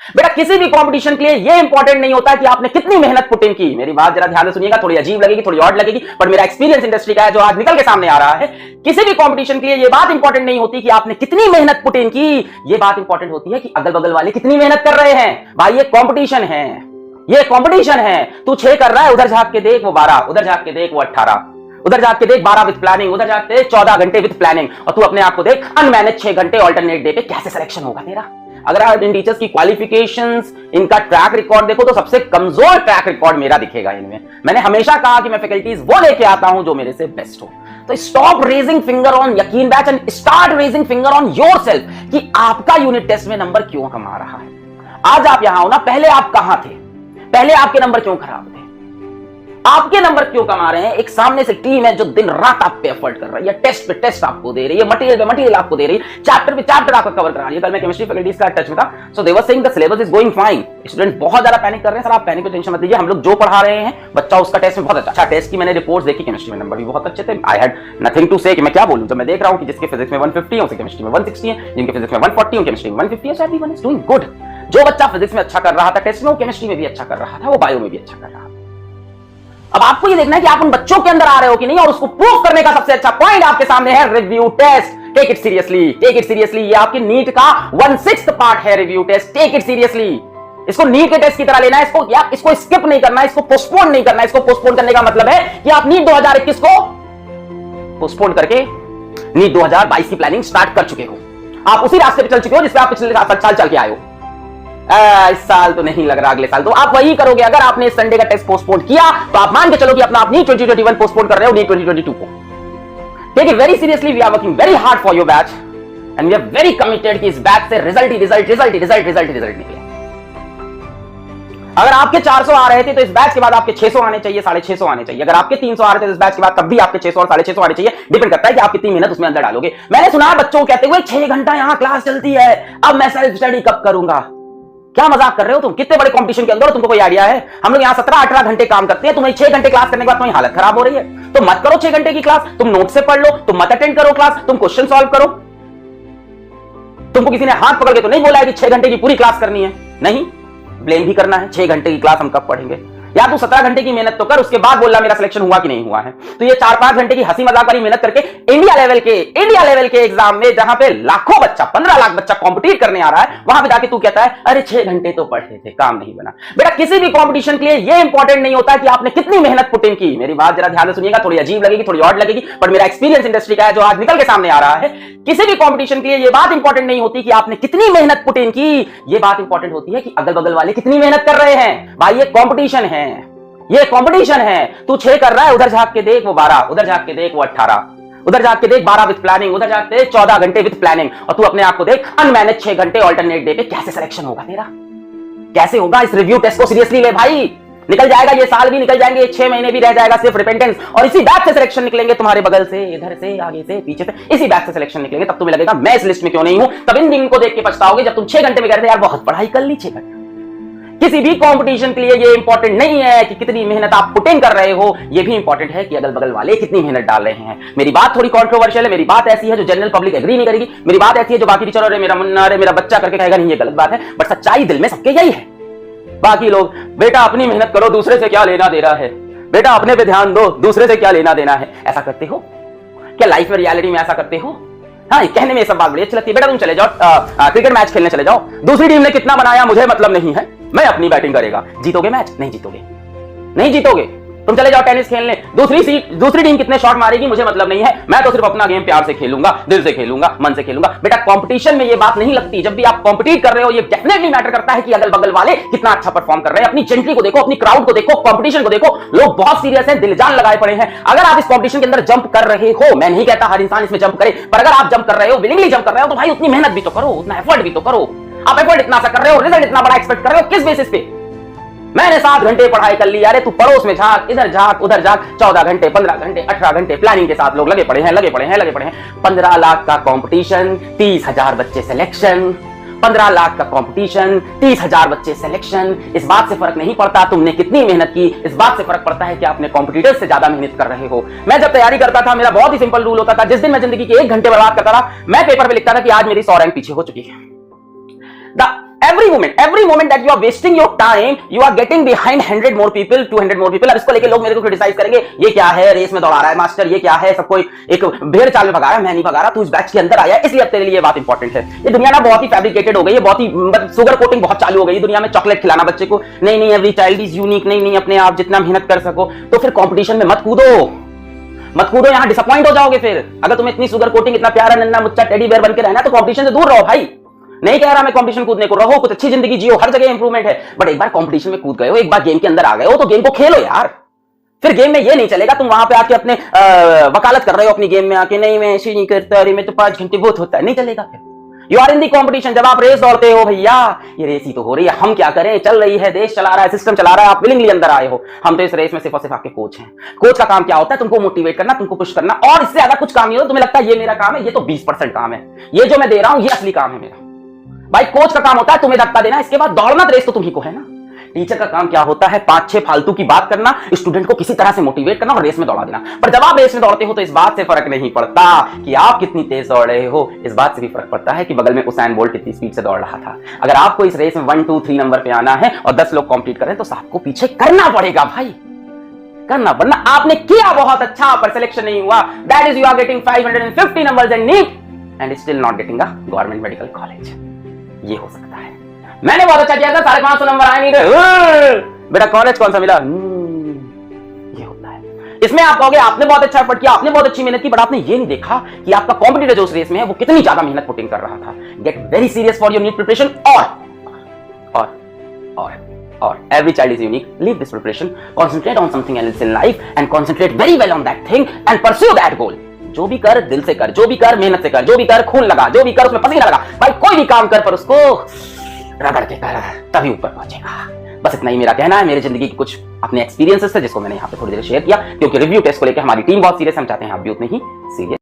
बेटा किसी भी कंपटीशन के लिए ये इंपॉर्टेंट नहीं होता कि आपने कितनी मेहनत पुट इन की। मेरी बात जरा ध्यान से सुनिएगा, थोड़ी अजीब लगेगी, थोड़ी ऑड लगेगी, पर मेरा एक्सपीरियंस इंडस्ट्री का है जो आज निकल के सामने आ रहा है। किसी भी कंपटीशन के लिए ये बात इंपॉर्टेंट नहीं होती कि आपने कितनी मेहनत पुट इन की, ये बात इंपॉर्टेंट होती है कि अगल बगल वाले कितनी मेहनत कर रहे हैं। भाई ये कंपटीशन है, ये कंपटीशन है। तू 6 कर रहा है, उधर झांक के देख वो 12, उधर झांक के देख वो 18, उधर जाके देख 12 विद प्लानिंग, उधर जाके देख 14 घंटे विद प्लानिंग, और तू अपने आप को देख अनमैनेज 6 घंटे ऑल्टरनेट डे पे। कैसे सिलेक्शन होगा तेरा? अगर आप इन टीचर्स की क्वालिफिकेशंस, इनका ट्रैक रिकॉर्ड देखो तो सबसे कमजोर ट्रैक रिकॉर्ड मेरा दिखेगा इनमें। मैंने हमेशा कहा कि मैं फैकल्टीज वो लेके आता हूं जो मेरे से बेस्ट हो। तो स्टॉप रेजिंग फिंगर ऑन यकीन batch and start raising finger on yourself कि आपका यूनिट टेस्ट में नंबर क्यों कमा रहा है। आज आप यहां हो ना, पहले आप कहां थे? पहले आपके नंबर क्यों खराब थे? आपके नंबर क्यों कमा रहे हैं? एक सामने से टीम है जो दिन रात आप पे एफर्ट कर रही है, टेस्ट पे टेस्ट आपको दे रही है, मटेरियल पे मटेरियल आपको दे रही है, चैप्टर पे चैप्टर आपको कवर करा रही है। कल मैं केमिस्ट्री फैकल्टीज का टच में था, so they were saying the syllabus is going fine. Student बहुत ज्यादा पैनिक कर रहे हैं। सर आप पैनिक पे टेंशन मत लीजिए, हम लोग जो पढ़ा रहे हैं बच्चा उसका टेस्ट में बहुत अच्छा। टेस्ट की मैंने रिपोर्ट्स देखी, केमिस्ट्री में नंबर भी बहुत अच्छे थे। आई हैड नथिंग टू से कि मैं क्या बोलूं। तो मैं देख रहा हूं कि जिसके फिजिक्स में 150 है उसके केमिस्ट्री में 160 है, जिनके फिजिक्स में 140 है केमिस्ट्री में 150 है। So everyone is doing good. जो बच्चा फिजिक्स में अच्छा कर रहा था टेस्ट में, वो केमिस्ट्री में भी अच्छा कर रहा था, वो बायो में भी अच्छा कर रहा था। अब आपको ये देखना है कि आप उन बच्चों के अंदर आ रहे हो कि नहीं, और उसको प्रूव करने का सबसे अच्छा पॉइंट आपके सामने है review test. Take it seriously, take it seriously. ये आपकी नीट का 1/6 पार्ट है review test. Take it seriously. इसको नीट के टेस्ट की तरह लेना है। इसको स्किप नहीं करना है, इसको पोस्टपोन नहीं करना है। इसको पोस्टपोन करने का मतलब है कि आप नीट 2021 को पोस्टपोन करके नीट 2022 की प्लानिंग स्टार्ट कर चुके हो। आप उसी रास्ते पे चल चुके हो जिसपे आप पिछले साल चल के आए हो। इस साल तो नहीं लग रहा, अगले साल तो आप वही करोगे। अगर आपने इस संडे का टेस्ट पोस्टपोन किया तो आप मान के चलो कि अपना आप नीट 2021 पोस्टपोन कर रहे हो नीट 2022 को। Take it very seriously. We are working very hard for your batch and we are very committed कि इस बैच से रिजल्ट निकले। अगर आपके 400 आ रहे थे तो इस बैच के बाद आपके 600 आने चाहिए, 650 आने चाहिए। अगर आपके 300 आ रहे थे तो इस बैच के बाद तब भी आपके 600 और 650 आने चाहिए। डिपेंड करता है कि आप कितनी मेहनत उसमें अंदर डालोगे। मैंने सुना है बच्चों को कहते हुए 6 घंटा यहां क्लास चलती है, अब मैं सेल्फ स्टडी कब करूंगा। क्या मजाक कर रहे हो तुम? कितने बड़े कंपटीशन के अंदर हो, तुमको कोई आइडिया है? हम लोग यहाँ 17-18 घंटे काम करते हैं, तुम्हें 6 घंटे क्लास करने के बाद तुम्हारी हालत खराब हो रही है। तो मत करो 6 घंटे की क्लास, तुम नोट से पढ़ लो, तुम मत अटेंड करो क्लास, तुम क्वेश्चन सॉल्व करो। तुमको किसी ने हाथ पकड़ के तो नहीं बोला है कि 6 घंटे की पूरी क्लास करनी है। नहीं, ब्लेम भी करना है 6 घंटे की क्लास हम कब पढ़ेंगे। या तू 17 घंटे की मेहनत तो कर, उसके बाद बोलना मेरा सिलेक्शन हुआ कि नहीं हुआ है। तो ये 4-5 घंटे की हंसी मजाक वाली मेहनत करके इंडिया लेवल के एग्जाम में जहां पे लाखों बच्चा 15 लाख बच्चा कॉम्पिटिट करने आ रहा है, वहां पे जाके तू कहता है अरे 6 घंटे तो पढ़े थे, काम नहीं बना। बेटा किसी भी कंपटीशन के लिए ये इंपॉर्टेंट नहीं होता कि आपने कितनी मेहनत पुट इन की। मेरी बात जरा ध्यान से सुनिएगा, थोड़ी अजीब लगेगी, थोड़ी ऑड लगेगी, पर मेरा एक्सपीरियंस इंडस्ट्री का है जो आज निकल के सामने आ रहा है। किसी भी कंपटीशन के लिए ये बात इंपॉर्टेंट नहीं होती कि आपने कितनी मेहनत पुट इन की, ये बात इंपॉर्टेंट होती है कि अगल बगल वाले कितनी मेहनत कर रहे हैं। भाई ये कंपटीशन है, ये कंपटीशन है। तू 6 कर रहा है, उधर झांक के देख वो 12, उधर झांक के देख वो 18, उधर झांक के देख 12 विद प्लानिंग, उधर झांक के देख 14 घंटे विद प्लानिंग, और तू अपने आप को देख अनमैनेज 6 घंटे ऑल्टरनेट डे पे। कैसे सिलेक्शन होगा तेरा? कैसे होगा? इस रिव्यू टेस्ट को सीरियसली ले भाई। निकल जाएगा ये साल भी, निकल जाएंगे 6 महीने भी, रह जाएगा सिर्फ रिपेंटेंस। और इसी बैच से सिलेक्शन निकलेंगे, तुम्हारे बगल से, इधर से, आगे से, पीछे से, इसी बैच से सिलेक्शन निकलेंगे। तब तुम्हें लगेगा मैं इस लिस्ट में क्यों नहीं हूं। तब इन दिन को देख के पछताओगे जब तुम 6 घंटे में कह रहे थे यार बहुत पढ़ाई कर ली 6 घंटे। किसी भी कंपटीशन के लिए ये इंपॉर्टेंट नहीं है कि कितनी मेहनत आप पुट इन कर रहे हो, ये भी इंपॉर्टेंट है कि अगल बगल वाले कितनी मेहनत डाल रहे हैं। मेरी बात थोड़ी कंट्रोवर्शियल है, मेरी बात ऐसी है जो जनरल पब्लिक एग्री नहीं करेगी, मेरी बात ऐसी है जो बाकी टीचर अरे मेरा मुन्ना, अरे मेरा बच्चा करके कहेगा नहीं ये गलत बात है, बट सच्चाई दिल में सबके यही है। बाकी लोग बेटा अपनी मेहनत करो, दूसरे से क्या लेना देना है, बेटा अपने पे ध्यान दो, दूसरे से क्या लेना देना है। ऐसा करते हो क्या? लाइफ में रियलिटी में ऐसा करते हो? हाँ, कहने में ये सब बात बड़ी अच्छी लगती है। बेटा तुम चले जाओ क्रिकेट मैच खेलने चले जाओ, दूसरी टीम ने कितना बनाया मुझे मतलब नहीं है, मैं अपनी बैटिंग करेगा। जीतोगे मैच? नहीं जीतोगे, नहीं जीतोगे। तुम चले जाओ टेनिस खेलने, दूसरी टीम कितने शॉट मारेगी मुझे मतलब नहीं है, मैं तो सिर्फ अपना गेम प्यार से खेलूंगा, दिल से खेलूंगा, मन से खेलूंगा। बेटा कंपटीशन में ये बात नहीं लगती। जब भी आप कॉम्पिटिट कर रहे हो, ये डेफिनेटली मैटर करता है कि अगल बगल वाले कितना अच्छा परफॉर्म कर रहे हैं। अपनी जेंट्री को देखो, अपनी क्राउड को देखो, कंपटीशन को देखो, लोग बहुत सीरियस हैं, दिल जान लगाए पड़े हैं। अगर आप इस कंपटीशन के अंदर जंप कर रहे हो, मैं नहीं कहता हर इंसान इसमें जंप करे, पर अगर आप जंप कर रहे हो, विलिंगली जंप कर रहे हो, तो भाई उतनी मेहनत भी तो करो, उतना एफर्ट भी तो करो। आप एफर्ट इतना सा कर रहे हो, रिजल्ट इतना बड़ा एक्सपेक्ट कर रहे हो, किस बेसिस पे? मैंने 7 घंटे पढ़ाई कर ली, अरे तू पड़ोस में झांक, इधर झांक, उधर झांक, 14 घंटे, 15 घंटे, 18 घंटे प्लानिंग के साथ लोग लगे पड़े हैं। 15 लाख का कंपटीशन, 30,000 बच्चे सिलेक्शन, 15 लाख का कंपटीशन, 30,000 बच्चे सिलेक्शन। इस बात से फर्क नहीं पड़ता तुमने कितनी मेहनत की, इस बात से फर्क पड़ता है कि आपने कॉम्पिटिटर्स से ज्यादा मेहनत कर रहे हो। मैं जब तैयारी करता था, मेरा बहुत ही सिंपल रूल होता था, जिस दिन मैं जिंदगी के 1 घंटे बर्बाद करता था, मैं पेपर पे लिखता था कि आज मेरी 100 रैंक पीछे हो चुकी है। The every moment that you are wasting your time, you are getting behind 100 more people, 200 more people। अब इसको लेके लोग मेरे को क्रिटिसाइज करेंगे, ये क्या है, रेस में दौड़ा रहा है मास्टर, ये क्या है, सब कोई एक भेड़ चाल में भगा रहा है, मैं नहीं भगा रहा, तू इस बैच के अंदर आया इसलिए अब तेरे लिए बात इंपॉर्टेंट है। ये दुनिया ना बहुत ही फैब्रिकेटेड हो गई है, बहुत ही सुगर कोटिंग बहुत चालू हो गई दुनिया में। चॉकलेट खिलाना बच्चे को, नहीं एवरी चाइल्ड इज यूनिक, नहीं अपने आप जितना मेहनत कर सको। तो फिर कंपटीशन में मत कूदो, यहां डिसअपॉइंट हो जाओगे। फिर अगर तुम्हें इतनी सुगर कोटिंग, इतना प्यारा नन्ना मुच्चा टेडी बेयर बन के रहना है तो कंपटीशन से दूर रहो भाई। नहीं कह रहा मैं कंपटीशन कूदने को, रहो, कुछ अच्छी जिंदगी जियो, हर जगह इंप्रूवमेंट है। बट एक बार कंपटीशन में कूद गए हो, एक बार गेम के अंदर आ गए हो तो गेम को खेलो यार। फिर गेम में ये नहीं चलेगा तुम वहां पे आके अपने वकालत कर रहे हो अपनी गेम में आके, नहीं मैं ऐसे नहीं करता, अरे मैं तो 5 घंटे बहुत होता है, नहीं चलेगा। फिर you are in the competition. जब आप रेस दौड़ते हो भैया, ये रेस ही तो हो रही है, हम क्या करें, चल रही है, देश चला रहा है, सिस्टम चला रहा है, आप विलिंगली अंदर आए हो। हम तो इस रेस में सिर्फ और सिर्फ आपके कोच हैं। कोच का काम क्या होता है, तुमको मोटिवेट करना, तुमको पुश करना, और इससे ज्यादा कुछ काम नहीं होता। तुम्हें लगता है ये मेरा काम है, ये तो 20% काम है, ये जो मैं दे रहा हूं ये असली काम है मेरा। भाई कोच का काम होता है तुम्हें धक्का देना, इसके बाद दौड़ना, रेस तो तुम्ही को है ना। टीचर का काम क्या होता है, 5-6 फालतू की बात करना, स्टूडेंट को किसी तरह से मोटिवेट करना और रेस में दौड़ा देना। पर जब आप रेस में दौड़ते हो तो इस बात से फर्क नहीं पड़ता कि आप कितनी तेज दौड़ रहे हो, इस बात से भी फर्क पड़ता है कि बगल में उसैन बोल्ट कितनी स्पीड से दौड़ रहा था। अगर आपको इस रेस में 1, 2, 3 नंबर पे आना है और 10 लोग कॉम्पीट कर रहे हैं तो आपको पीछे करना पड़ेगा भाई, करना। वरना आपने किया बहुत अच्छा पर सिलेक्शन नहीं हुआ, that is you are getting 550 numbers in NEET and still not getting a government medical college. ये हो सकता है। मैंने बहुत अच्छा किया था, 550 नंबर आए नहीं थे, बेटा कॉलेज कौन सा मिला। ये होता है। इसमें आप कहोगे आपने बहुत अच्छा एफर्ट किया, आपने बहुत अच्छी मेहनत की, बट आपने ये नहीं देखा कि आपका कॉम्पिटिटर जो उस रेस में है वो कितनी ज्यादा मेहनत पुटिंग कर रहा था। Get very serious for your NEET preparation. और every child is unique. Leave this preparation, concentrate on something else in life and concentrate very well on that thing and pursue that goal. जो भी कर दिल से कर, जो भी कर मेहनत से कर, जो भी कर खून लगा, जो भी कर उसमें पसीना लगा। भाई कोई भी काम कर पर उसको रगड़ के कर, तभी ऊपर पहुंचेगा। बस इतना ही मेरा कहना है। मेरी जिंदगी के कुछ अपने एक्सपीरियंसेस थे जिसको मैंने यहाँ पे थोड़ी देर शेयर किया, क्योंकि रिव्यू टेस्ट को लेकर हमारी टीम बहुत सीरियस है, हम चाहते हैं आप भी उतने ही सीरियस